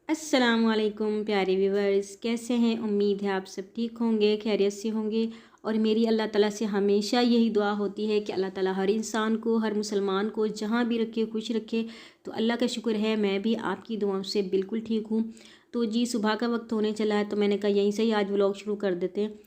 अस्सलामुअलैकुम प्यारे व्यूवर्स, कैसे हैं। उम्मीद है आप सब ठीक होंगे, खैरियत से होंगे। और मेरी अल्लाह ताला से हमेशा यही दुआ होती है कि अल्लाह ताला हर इंसान को, हर मुसलमान को जहाँ भी रखे खुश रखे। तो अल्लाह का शुक्र है मैं भी आपकी दुआओं से बिल्कुल ठीक हूँ। तो जी सुबह का वक्त होने चला है, तो मैंने कहा यहीं से ही आज व्लॉग शुरू कर देते हैं।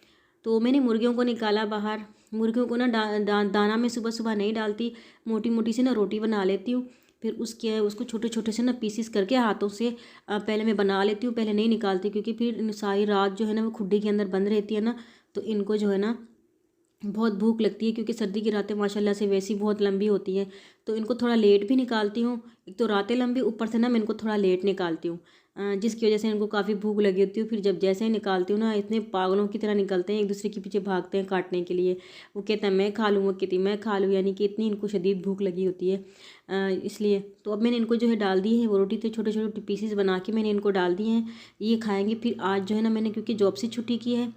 तो मैंने मुर्गियों को निकाला बाहर। मुर्गियों को ना दाना में सुबह सुबह नहीं डालती, मोटी मोटी सी ना रोटी बना लेती हूँ। फिर उसको छोटे छोटे से ना पीसीस करके हाथों से पहले मैं बना लेती हूँ, पहले नहीं निकालती क्योंकि फिर सारी रात जो है ना वो खुड्डी के अंदर बंद रहती है ना। तो इनको जो है ना बहुत भूख लगती है, क्योंकि सर्दी की रातें माशाल्लाह से वैसी बहुत लंबी होती हैं। तो इनको थोड़ा लेट भी निकालती हूँ। एक तो रातें लंबी, ऊपर से ना मैं इनको थोड़ा लेट निकालती हूँ, जिसकी वजह से इनको काफ़ी भूख लगी होती है। फिर जब जैसे ही निकालती हूँ ना, इतने पागलों की तरह निकलते हैं, एक दूसरे के पीछे भागते हैं काटने के लिए। वो कहता है मैं खा लूँ, वो कहती मैं खा लूँ, यानी कि इतनी इनको शदीद भूख लगी होती है। इसलिए तो अब मैंने इनको जो है डाल दी है वो रोटी, तो छोटे छोटे पीसीस बना के मैंने इनको डाल दिए हैं। ये खाएंगे। फिर आज जो है ना मैंने, क्योंकि जॉब से छुट्टी की है,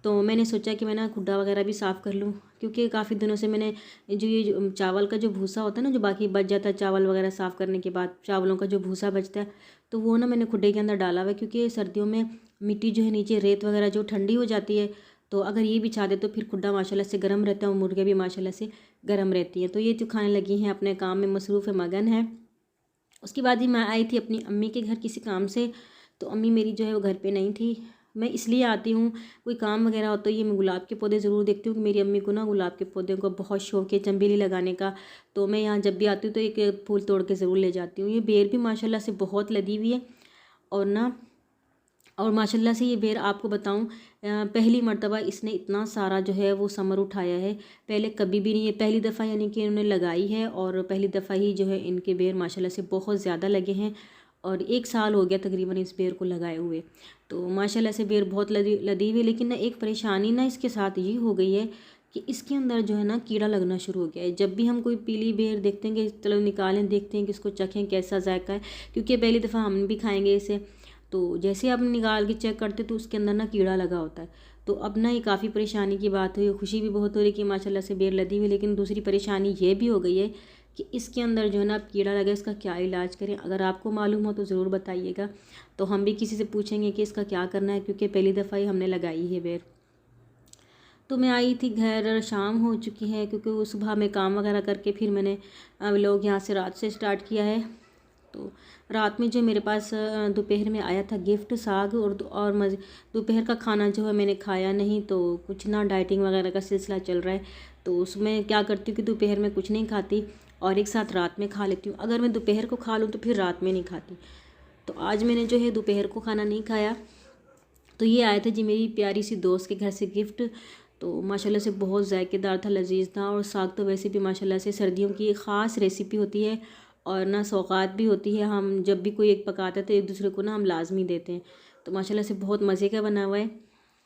तो मैंने सोचा कि मैं ना खुड्डा वगैरह भी साफ़ कर लूँ, क्योंकि काफ़ी दिनों से मैंने जो चावल का जो भूसा होता है ना, जो बाकी बच जाता है चावल वगैरह साफ़ करने के बाद, चावलों का जो भूसा बचता है, तो वो ना मैंने खुड्डे के अंदर डाला हुआ है। क्योंकि सर्दियों में मिट्टी जो है नीचे, रेत वगैरह जो ठंडी हो जाती है, तो अगर ये बिछा दे तो फिर खुड्डा माशाल्लाह से गर्म रहता है और मुर्गे भी माशाल्लाह से गर्म रहती हैं। तो ये जो खाने लगी हैं, अपने काम में मसरूफ़ मगन है। उसके बाद ही मैं आई थी अपनी अम्मी के घर किसी काम से। तो अम्मी मेरी जो है वो घर पे नहीं थी। मैं इसलिए आती हूँ, कोई काम वगैरह होता है, ये मैं गुलाब के पौधे ज़रूर देखती हूँ कि मेरी अम्मी को ना गुलाब के पौधे को बहुत शौक है, चंबेली लगाने का। तो मैं यहाँ जब भी आती हूँ तो एक फूल तोड़ के ज़रूर ले जाती हूँ। ये बेर भी माशाल्लाह से बहुत लदी हुई है। और ना, और माशाल्लाह से ये बेर आपको बताऊं, पहली मर्तबा इसने इतना सारा जो है वो समर उठाया है। पहले कभी भी नहीं, ये पहली दफ़ा यानी कि इन्होंने लगाई है, और पहली दफ़ा ही जो है इनके बेर माशाल्लाह से बहुत ज़्यादा लगे हैं। और 1 साल हो गया तकरीबन इस बेर को लगाए हुए। तो माशाल्लाह से बेर बहुत लदी लदी हुई। लेकिन ना एक परेशानी ना इसके साथ ये हो गई है कि इसके अंदर जो है ना कीड़ा लगना शुरू हो गया है। जब भी हम कोई पीली बेर देखते हैं कि चलो निकालें, देखते हैं कि इसको चखें कैसा जायका है, क्योंकि पहली दफ़ा हम भी खाएंगे इसे। तो जैसे आप निकाल के चेक करते तो उसके अंदर ना कीड़ा लगा होता है। तो अब ना ये काफ़ी परेशानी की बात हुई। खुशी भी बहुत हो रही कि माशाल्लाह से बेर लदी हुई, लेकिन दूसरी परेशानी ये भी हो गई है कि इसके अंदर जो है ना अब कीड़ा लगा, इसका क्या इलाज करें। अगर आपको मालूम हो तो ज़रूर बताइएगा। तो हम भी किसी से पूछेंगे कि इसका क्या करना है, क्योंकि पहली दफ़ा ही हमने लगाई है बेर। तो मैं आई थी घर, शाम हो चुकी है, क्योंकि वो सुबह में काम वगैरह करके फिर मैंने लोग यहाँ से रात से स्टार्ट किया है। तो रात में जो मेरे पास दोपहर में आया था गिफ्ट, साग और दोपहर का खाना जो है मैंने खाया नहीं। तो कुछ ना डाइटिंग वगैरह का सिलसिला चल रहा है, तो उसमें क्या करती हूँ कि दोपहर में कुछ नहीं खाती और एक साथ रात में खा लेती हूँ। अगर मैं दोपहर को खा लूँ तो फिर रात में नहीं खाती। तो आज मैंने जो है दोपहर को खाना नहीं खाया। तो ये आया था जी मेरी प्यारी सी दोस्त के घर से गिफ्ट। तो माशाल्लाह से बहुत ज़ायकेदार था, लजीज था। और साग तो वैसे भी माशाल्लाह से सर्दियों की एक ख़ास रेसिपी होती है, और ना सौगात भी होती है। हम जब भी कोई एक पकाता है तो एक दूसरे को ना हम लाजमी देते हैं। तो माशाल्लाह से बहुत मज़े का बना हुआ है।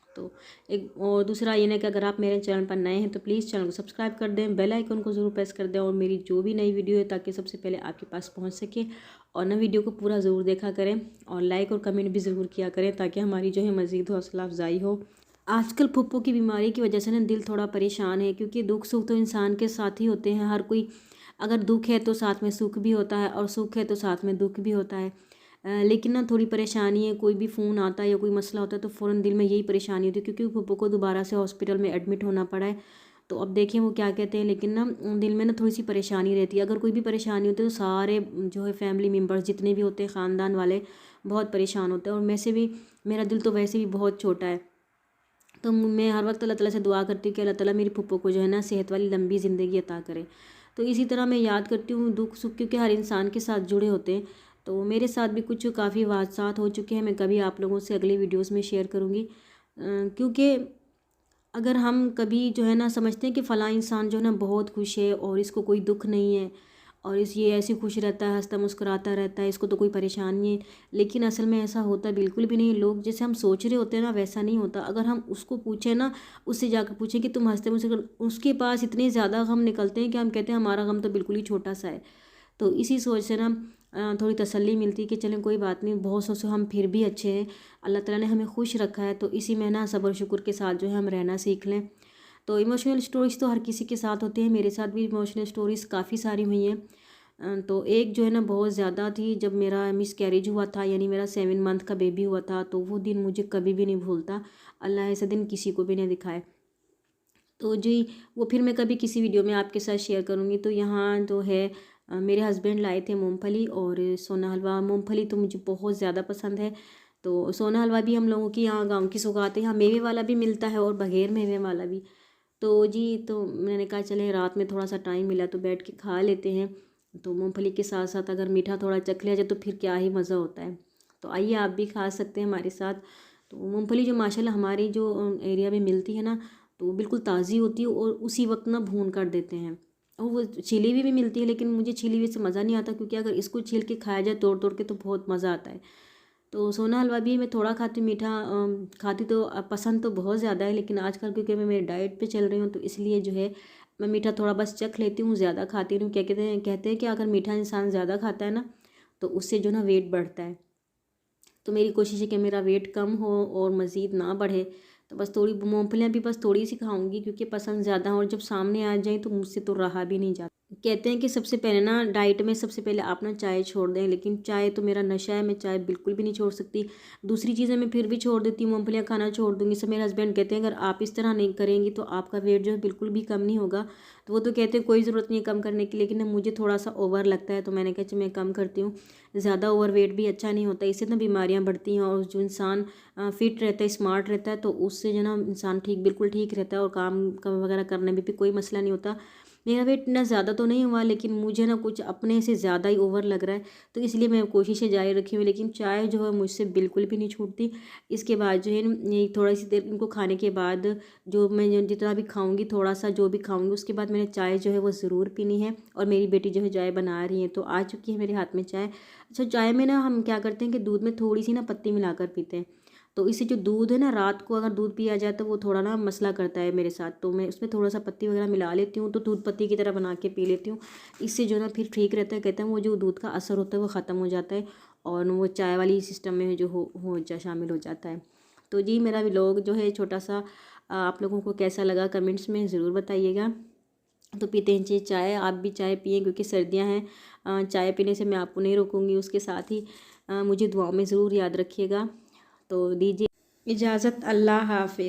तो एक और दूसरा ये ना कि अगर आप मेरे चैनल पर नए हैं तो प्लीज़ चैनल को सब्सक्राइब कर दें, बेल आइकन को ज़रूर प्रेस कर दें, और मेरी जो भी नई वीडियो है ताकि सबसे पहले आपके पास पहुंच सके। और ना वीडियो को पूरा ज़रूर देखा करें, और लाइक और कमेंट भी ज़रूर किया करें, ताकि हमारी जो है मज़ीद हौसला अफजाई हो। आजकल फुप्पो की बीमारी की वजह से ना दिल थोड़ा परेशान है, क्योंकि दुख सुख तो इंसान के साथ ही होते हैं। हर कोई, अगर दुख है तो साथ में सुख भी होता है, और सुख है तो साथ में दुख भी होता है। लेकिन ना थोड़ी परेशानी है, कोई भी फ़ोन आता है या कोई मसला होता है तो फ़ौरन दिल में यही परेशानी होती है, क्योंकि फुप्पो को दोबारा से हॉस्पिटल में एडमिट होना पड़ा है। तो अब देखें वो क्या कहते हैं। लेकिन ना दिल में ना थोड़ी सी परेशानी रहती है। अगर कोई भी परेशानी होती है तो सारे जो है फैमिली मेम्बर्स जितने भी होते हैं, ख़ानदान वाले बहुत परेशान होते हैं। और मैं से भी, मेरा दिल तो वैसे भी बहुत छोटा है। तो मैं हर वक्त अल्लाह ताला से दुआ करती हूँ कि अल्लाह ताला मेरी फुप्पो को जो है ना सेहत वाली लंबी ज़िंदगी अता करे। तो इसी तरह मैं याद करती हूँ दुख सुख, क्योंकि हर इंसान के साथ जुड़े होते हैं। तो मेरे साथ भी कुछ काफ़ी हादसात हो चुके हैं, मैं कभी आप लोगों से अगली वीडियोस में शेयर करूँगी। क्योंकि अगर हम कभी जो है ना समझते हैं कि फ़लाँ इंसान जो है ना बहुत खुश है और इसको कोई दुख नहीं है, और इस ये ऐसे खुश रहता है, हंसता मुस्कुराता रहता है, इसको तो कोई परेशानी नहीं है। लेकिन असल में ऐसा होता बिल्कुल भी नहीं। लोग जैसे हम सोच रहे होते हैं ना, वैसा नहीं होता। अगर हम उसको पूछें ना, उससे जाकर पूछें कि तुम हंसते मुस्कुरा, उसके पास इतने ज़्यादा गम निकलते हैं कि हम कहते हैं हमारा गम तो बिल्कुल ही छोटा सा है। तो इसी सोच से ना थोड़ी तसल्ली मिलती है कि चलें कोई बात नहीं, बहुत सोचो हम फिर भी अच्छे हैं, अल्लाह ताला ने हमें खुश रखा है। तो इसी में ना सब्र शुक्र के साथ जो है हम रहना सीख लें। तो इमोशनल स्टोरीज़ तो हर किसी के साथ होती है, मेरे साथ भी इमोशनल स्टोरीज़ काफ़ी सारी हुई हैं। तो एक जो है ना बहुत ज़्यादा थी, जब मेरा मिसकैरेज हुआ था, यानी मेरा 7 मंथ का बेबी हुआ था, तो वो दिन मुझे कभी भी नहीं भूलता। अल्लाह ऐसा दिन किसी को भी नहीं दिखाए। तो जी वो फिर मैं कभी किसी वीडियो में आपके साथ शेयर करूँगी। तो यहाँ जो है मेरे हस्बैंड लाए थे मूंगफली और सोना हलवा। मूंगफली तो मुझे बहुत ज़्यादा पसंद है, तो सोना हलवा भी हम लोगों की यहाँ गांव की सौगात है। यहाँ मेवे वाला भी मिलता है और बगैर मेवे वाला भी। तो जी तो मैंने कहा चले रात में थोड़ा सा टाइम मिला तो बैठ के खा लेते हैं। तो मूंगफली के साथ साथ अगर मीठा थोड़ा चख लिया जाए तो फिर क्या ही मज़ा होता है। तो आइए आप भी खा सकते हैं हमारे साथ। तो मूंगफली जो माशाल्लाह हमारी जो एरिया में मिलती है ना, तो बिल्कुल ताज़ी होती है और उसी वक्त ना भून कर देते हैं। और वो छिली हुई भी मिलती है, लेकिन मुझे छिली हुई से मज़ा नहीं आता, क्योंकि अगर इसको छील के खाया जाए तोड़ तोड़ के तो बहुत मज़ा आता है। तो सोना हलवा भी मैं थोड़ा खाती हूँ, मीठा खाती तो पसंद तो बहुत ज़्यादा है, लेकिन आजकल क्योंकि मैं मेरी डाइट पे चल रही हूँ तो इसलिए जो है मैं मीठा थोड़ा बस चख लेती हूँ, ज़्यादा खाती नहीं हूँ। क्या कहते हैं कि अगर मीठा इंसान ज़्यादा खाता है ना तो उससे जो ना वेट बढ़ता है। तो मेरी कोशिश है कि मेरा वेट कम हो और मज़ीद ना बढ़े। तो बस थोड़ी मूँगफलियाँ भी बस थोड़ी सी खाऊंगी, क्योंकि पसंद ज़्यादा है और जब सामने आ जाए तो मुझसे तो रहा भी नहीं जाता। कहते हैं कि सबसे पहले ना डाइट में सबसे पहले आप ना चाय छोड़ दें, लेकिन चाय तो मेरा नशा है, मैं चाय बिल्कुल भी नहीं छोड़ सकती। दूसरी चीज़ें मैं फिर भी छोड़ देती हूँ, मूँगफलियाँ खाना छोड़ दूँगी। सब मेरे हस्बैंड कहते हैं अगर आप इस तरह नहीं करेंगी तो आपका वेट जो है बिल्कुल भी कम नहीं होगा। तो वो तो कहते हैं कोई ज़रूरत नहीं है कम करने की, लेकिन मुझे थोड़ा सा ओवर लगता है, तो मैंने कहा मैं कम करती हूँ। ज़्यादा ओवर वेट भी अच्छा नहीं होता, इससे ना बीमारियाँ बढ़ती हैं। और जो इंसान फिट रहता है, स्मार्ट रहता है, तो उससे जो ना इंसान बिल्कुल ठीक रहता है और काम वगैरह करने में भी कोई मसला नहीं होता। मेरा वेट इतना ज़्यादा तो नहीं हुआ, लेकिन मुझे ना कुछ अपने से ज़्यादा ही ओवर लग रहा है, तो इसलिए मैं कोशिशें जारी रखी हुई। लेकिन चाय जो है मुझसे बिल्कुल भी नहीं छूटती। इसके बाद जो है ये थोड़ी सी देर इनको खाने के बाद जो मैं जितना भी खाऊंगी, थोड़ा सा जो भी खाऊंगी, उसके बाद मैंने चाय जो है वो ज़रूर पीनी है। और मेरी बेटी जो है चाय बना रही है, तो आ चुकी है मेरे हाथ में चाय। अच्छा, चाय में ना हम क्या करते हैं कि दूध में थोड़ी सी ना पत्ती मिलाकर पीते हैं। तो इससे जो दूध है ना, रात को अगर दूध पिया जाए तो वो थोड़ा ना मसला करता है मेरे साथ, तो मैं उसमें थोड़ा सा पत्ती वगैरह मिला लेती हूँ, तो दूध पत्ती की तरह बना के पी लेती हूँ। इससे जो ना फिर ठीक रहता है। कहते हैं वो जो दूध का असर होता है वो ख़त्म हो जाता है और वो चाय वाली सिस्टम में जो शामिल हो जाता है। तो जी मेरा व्लॉग जो है छोटा सा आप लोगों को कैसा लगा कमेंट्स में ज़रूर बताइएगा। तो पीते हैं जी चाय, आप भी चाय पिए क्योंकि सर्दियां हैं। चाय पीने से मैं आपको नहीं रोकूंगी, उसके साथ ही मुझे दुआओं में ज़रूर याद रखिएगा। तो दीजिए इजाज़त, अल्लाह हाफिज़।